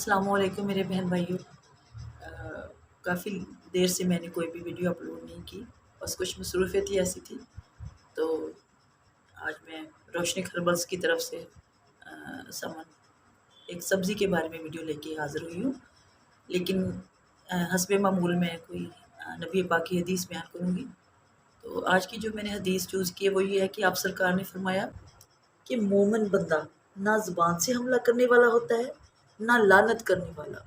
السلام علیکم میرے بہن بھائیوں، کافی دیر سے میں نے کوئی بھی ویڈیو اپلوڈ نہیں کی، بس کچھ مصروفیت ہی ایسی تھی۔ تو آج میں روشنی خربز کی طرف سے سمن ایک سبزی کے بارے میں ویڈیو لے کے حاضر ہوئی ہوں، لیکن حسب معمول میں کوئی نبی پاک کی حدیث بیان کروں گی۔ تو آج کی جو میں نے حدیث چوز کی ہے وہ یہ ہے کہ آپ سرکار نے فرمایا کہ مومن بندہ نہ زبان سے حملہ کرنے والا ہوتا ہے، نہ لعنت کرنے والا،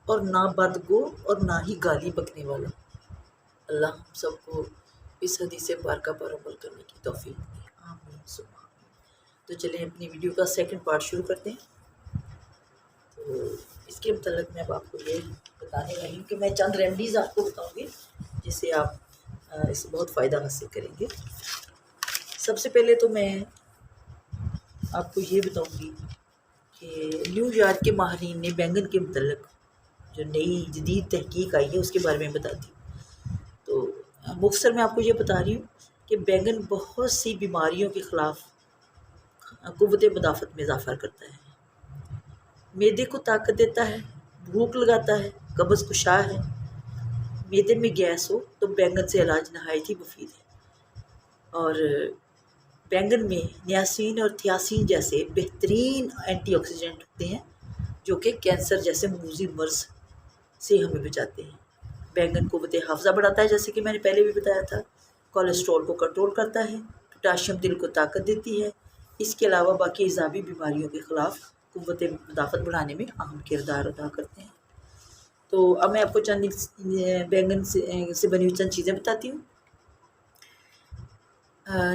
اور نہ بدگو اور نہ ہی گالی بکنے والا۔ اللہ ہم سب کو اس حدیث مبارکہ پر عمل کرنے کی توفیق دے، آمین ثم آمین۔ تو چلیں اپنی ویڈیو کا سیکنڈ پارٹ شروع کرتے ہیں۔ تو اس کے متعلق میں اب آپ کو یہ بتانے والی ہوں کہ میں چند ریمیڈیز آپ کو بتاؤں گی جس سے آپ اس سے بہت فائدہ حاصل کریں گے۔ سب سے پہلے تو میں آپ کو یہ بتاؤں گی کہ نیو یارک کے ماہرین نے بینگن کے متعلق جو نئی جدید تحقیق آئی ہے اس کے بارے میں بتاتی ہوں۔ تو مختصر میں آپ کو یہ بتا رہی ہوں کہ بینگن بہت سی بیماریوں کے خلاف قوت مدافعت میں اضافہ کرتا ہے، معدے کو طاقت دیتا ہے، بھوک لگاتا ہے، قبض کشا ہے، معدے میں گیس ہو تو بینگن سے علاج نہایت ہی مفید ہے۔ اور بینگن میں نیاسین اور تھیاسین جیسے بہترین اینٹی آکسیڈنٹ ہوتے ہیں جو کہ کینسر جیسے موذی مرض سے ہمیں بچاتے ہیں۔ بینگن قوت حافظہ بڑھاتا ہے، جیسے کہ میں نے پہلے بھی بتایا تھا، کولیسٹرول کو کنٹرول کرتا ہے، پوٹاشیم دل کو طاقت دیتی ہے۔ اس کے علاوہ باقی اضافی بیماریوں کے خلاف قوت مدافعت بڑھانے میں اہم کردار ادا کرتے ہیں۔ تو اب میں آپ کو چند بینگن سے بنی ہوئی چند چیزیں بتاتی ہوں۔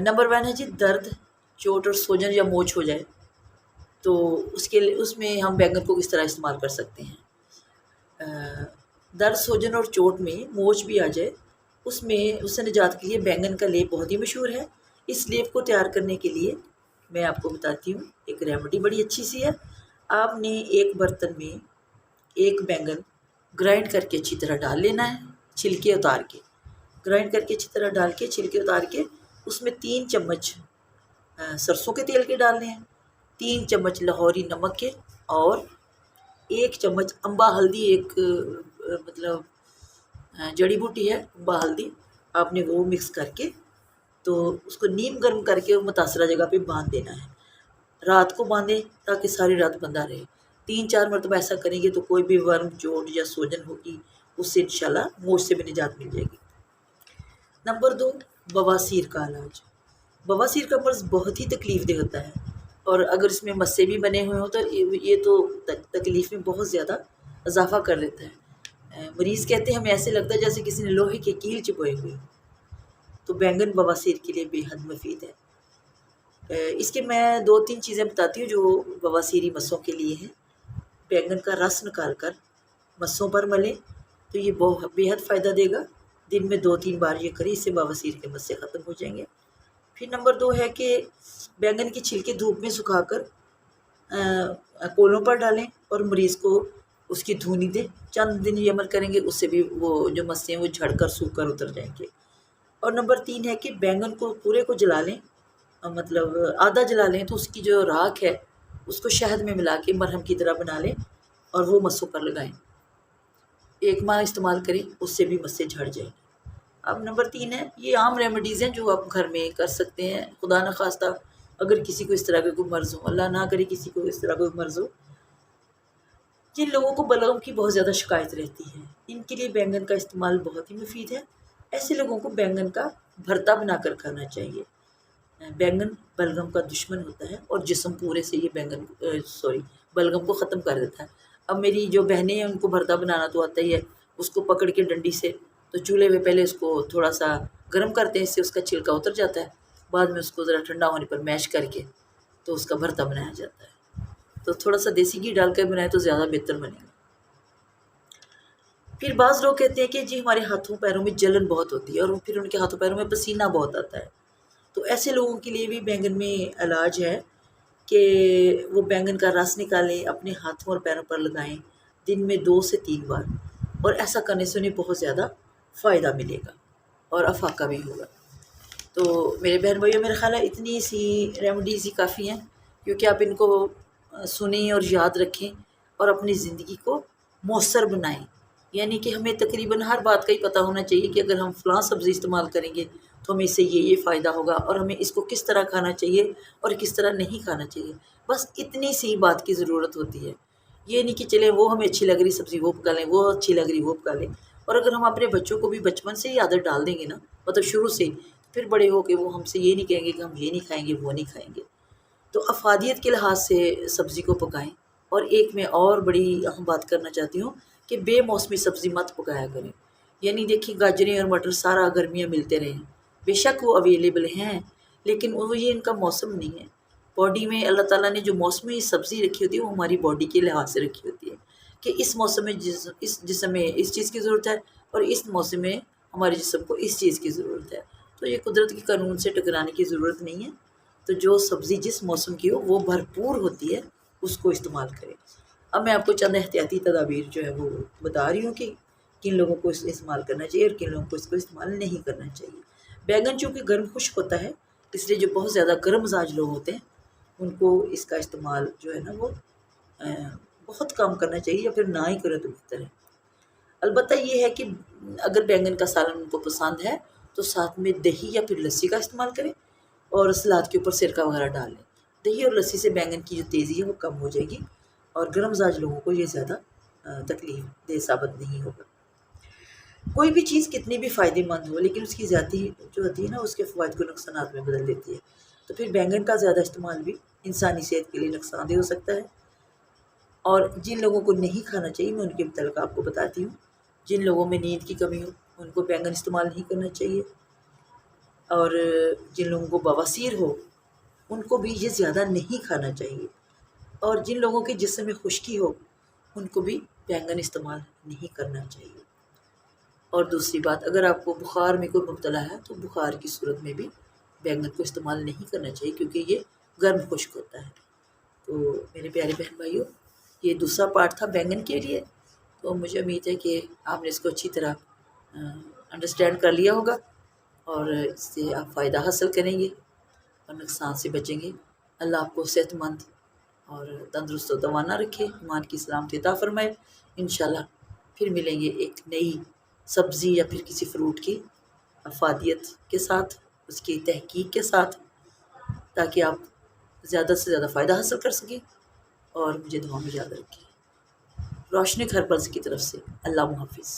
نمبر 1 ہے جی درد، چوٹ اور سوجن یا موچ ہو جائے تو اس میں ہم بینگن کو کس طرح استعمال کر سکتے ہیں۔ درد، سوجن اور چوٹ میں موچ بھی آ جائے اس سے نجات کے لیے بینگن کا لیپ بہت ہی مشہور ہے۔ اس لیپ کو تیار کرنے کے لیے میں آپ کو بتاتی ہوں ایک ریمیڈی بڑی اچھی سی ہے۔ آپ نے ایک برتن میں ایک بینگن گرائنڈ کر کے اچھی طرح ڈال لینا ہے، چھلکے اتار کے گرائنڈ کر کے اچھی طرح ڈال کے چھلکے اتار کے اس میں 3 چمچ سرسوں کے تیل کے ڈالنے ہیں، 3 چمچ لاہوری نمک کے، اور 1 چمچ امبا ہلدی، ایک جڑی بوٹی ہے امبا ہلدی، آپ نے وہ مکس کر کے تو اس کو نیم گرم کر کے متاثرہ جگہ پہ باندھ دینا ہے۔ رات کو باندھیں تاکہ ساری رات بندھا رہے۔ 3-4 مرتبہ ایسا کریں گے تو کوئی بھی ورم، چوٹ یا سوجن ہوگی اس سے انشاءاللہ موچ سے بھی نجات مل جائے گی۔ نمبر 2 بواسیر کا علاج۔ بواسیر کا مرض بہت ہی تکلیف دہ ہوتا ہے، اور اگر اس میں مسے بھی بنے ہوئے ہوں تو یہ تو تکلیف میں بہت زیادہ اضافہ کر دیتا ہے۔ مریض کہتے ہیں ہمیں ایسے لگتا ہے جیسے کسی نے لوہے کے کیل چپوئے ہوئے۔ تو بینگن بواسیر کے لیے بے حد مفید ہے۔ اس کے میں 2-3 چیزیں بتاتی ہوں جو بواسیری مسوں کے لیے ہیں۔ بینگن کا رس نکال کر مسوں پر ملیں تو یہ بے حد فائدہ دے گا۔ دن میں 2-3 بار یہ کریں، اس سے بواسیر کے مسے ختم ہو جائیں گے۔ پھر نمبر 2 ہے کہ بینگن کے چھلکے دھوپ میں سکھا کر کولوں پر ڈالیں اور مریض کو اس کی دھونی دیں۔ چند دن یہ عمل کریں گے اس سے بھی وہ جو مسے ہیں وہ جھڑ کر سوکھ کر اتر جائیں گے۔ اور نمبر 3 ہے کہ بینگن کو پورے کو جلا لیں، مطلب آدھا جلا لیں تو اس کی جو راکھ ہے اس کو شہد میں ملا کے مرہم کی طرح بنا لیں اور وہ مسوں پر لگائیں۔ 1 ماہ استعمال کریں، اس سے بھی مسے جھڑ جائیں۔ اب نمبر 3 ہے، یہ عام ریمیڈیز ہیں جو آپ گھر میں کر سکتے ہیں۔ خدا نخواستہ اگر کسی کو اس طرح کا کوئی مرض ہو، اللہ نہ کرے کسی کو اس طرح کوئی مرض ہو، جن لوگوں کو بلغم کی بہت زیادہ شکایت رہتی ہے، ان کے لیے بینگن کا استعمال بہت ہی مفید ہے۔ ایسے لوگوں کو بینگن کا بھرتا بنا کر کھانا چاہیے۔ بینگن بلغم کا دشمن ہوتا ہے اور جسم پورے سے یہ بلغم کو ختم کر دیتا ہے۔ اب میری جو بہنیں ہیں ان کو بھرتا بنانا تو آتا ہی ہے، اس کو پکڑ کے ڈنڈی سے تو چولہے میں پہلے اس کو تھوڑا سا گرم کرتے ہیں، اس سے اس کا چھلکا اتر جاتا ہے، بعد میں اس کو ذرا ٹھنڈا ہونے پر میش کر کے تو اس کا بھرتا بنایا جاتا ہے۔ تو تھوڑا سا دیسی گھی ڈال کر بنائے تو زیادہ بہتر بنے گا۔ پھر بعض لوگ کہتے ہیں کہ جی ہمارے ہاتھوں پیروں میں جلن بہت ہوتی ہے اور پھر ان کے ہاتھوں پیروں میں پسینہ بہت آتا ہے، تو ایسے لوگوں کے لیے بھی بینگن میں علاج ہے کہ وہ بینگن کا رس نکالیں، اپنے ہاتھوں اور پیروں پر لگائیں دن میں 2 سے 3 بار، اور ایسا کرنے سے انہیں بہت زیادہ فائدہ ملے گا اور افاقہ بھی ہوگا۔ تو میرے بہن بھائیوں، میرا خیال ہے اتنی سی ریمیڈیز ہی کافی ہیں، کیونکہ آپ ان کو سنیں اور یاد رکھیں اور اپنی زندگی کو مؤثر بنائیں۔ یعنی کہ ہمیں تقریباً ہر بات کا ہی پتہ ہونا چاہیے کہ اگر ہم فلاں سبزی استعمال کریں گے تو ہمیں اس سے یہ فائدہ ہوگا، اور ہمیں اس کو کس طرح کھانا چاہیے اور کس طرح نہیں کھانا چاہیے۔ بس اتنی سی بات کی ضرورت ہوتی ہے۔ یہ نہیں کہ چلیں وہ ہمیں اچھی لگ رہی سبزی وہ پکا لیں، وہ اچھی لگ رہی وہ پکا لیں۔ اور اگر ہم اپنے بچوں کو بھی بچپن سے ہی عادت ڈال دیں گے نا، مطلب شروع سے ہی، پھر بڑے ہو کے وہ ہم سے یہ نہیں کہیں گے کہ ہم یہ نہیں کھائیں گے وہ نہیں کھائیں گے۔ تو افادیت کے لحاظ سے سبزی کو پکائیں۔ اور ایک میں اور بڑی اہم بات کرنا چاہتی ہوں کہ بے موسمی سبزی مت پکایا کریں۔ یعنی دیکھیے گاجریں اور مٹر سارا گرمیاں ملتے رہیں، بے شک وہ اویلیبل ہیں، لیکن وہ یہ ان کا موسم نہیں ہے۔ باڈی میں اللہ تعالیٰ نے جو موسمی سبزی رکھی ہوتی ہے وہ ہماری باڈی کے لحاظ سے رکھی ہوتی ہے کہ اس موسم میں اس جسم میں اس چیز کی ضرورت ہے، اور اس موسم میں ہمارے جسم کو اس چیز کی ضرورت ہے۔ تو یہ قدرت کے قانون سے ٹکرانے کی ضرورت نہیں ہے۔ تو جو سبزی جس موسم کی ہو وہ بھرپور ہوتی ہے، اس کو استعمال کریں۔ اب میں آپ کو چند احتیاطی تدابیر جو ہے وہ بتا رہی ہوں کہ کن لوگوں کو اس استعمال کرنا چاہیے اور کن لوگوں کو اس کو استعمال نہیں کرنا چاہیے۔ بیگن چونکہ گرم خشک ہوتا ہے، اس لیے جو بہت زیادہ گرم مزاج لوگ ہوتے ہیں ان کو اس کا استعمال جو ہے نا وہ بہت کم کرنا چاہیے، یا پھر نہ ہی کرے تو بہتر ہے۔ البتہ یہ ہے کہ اگر بیگن کا سالن ان کو پسند ہے تو ساتھ میں دہی یا پھر لسی کا استعمال کریں، اور سلاد کے اوپر سرکہ وغیرہ ڈال لیں۔ دہی اور لسی سے بیگن کی جو تیزی ہے وہ کم ہو جائے گی، اور گرم مزاج لوگوں کو یہ زیادہ تکلیف دہ ثابت نہیں ہوگا۔ کوئی بھی چیز کتنی بھی فائدہ مند ہو، لیکن اس کی زیادتی جو ہوتی ہے نا اس کے فوائد کو نقصانات میں بدل دیتی ہے۔ تو پھر بیگن کا زیادہ استعمال بھی انسانی صحت کے لیے نقصان دہ ہو سکتا ہے۔ اور جن لوگوں کو نہیں کھانا چاہیے میں ان کے متعلق آپ کو بتاتی ہوں۔ جن لوگوں میں نیند کی کمی ہو ان کو بیگن استعمال نہیں کرنا چاہیے، اور جن لوگوں کو بواسیر ہو ان کو بھی یہ زیادہ نہیں کھانا چاہیے، اور جن لوگوں کے جسم میں خشکی ہو ان کو بھی بیگن استعمال نہیں کرنا چاہیے۔ اور دوسری بات، اگر آپ کو بخار میں کوئی مبتلا ہے تو بخار کی صورت میں بھی بیگن کو استعمال نہیں کرنا چاہیے، کیونکہ یہ گرم خشک ہوتا ہے۔ تو میرے پیارے بہن بھائیوں، یہ دوسرا پارٹ تھا بیگن کے لیے۔ تو مجھے امید ہے کہ آپ نے اس کو اچھی طرح انڈرسٹینڈ کر لیا ہوگا، اور اس سے آپ فائدہ حاصل کریں گے اور نقصان سے بچیں گے۔ اللہ آپ کو صحت مند اور تندرست و توانا رکھے، ایمان کی سلامتی عطا فرمائے۔ انشاءاللہ پھر ملیں گے ایک نئی سبزی یا پھر کسی فروٹ کی افادیت کے ساتھ، اس کی تحقیق کے ساتھ، تاکہ آپ زیادہ سے زیادہ فائدہ حاصل کر سکیں، اور مجھے دعا میں یاد رکھیں۔ روشنی گھر پر کی طرف سے اللہ محافظ۔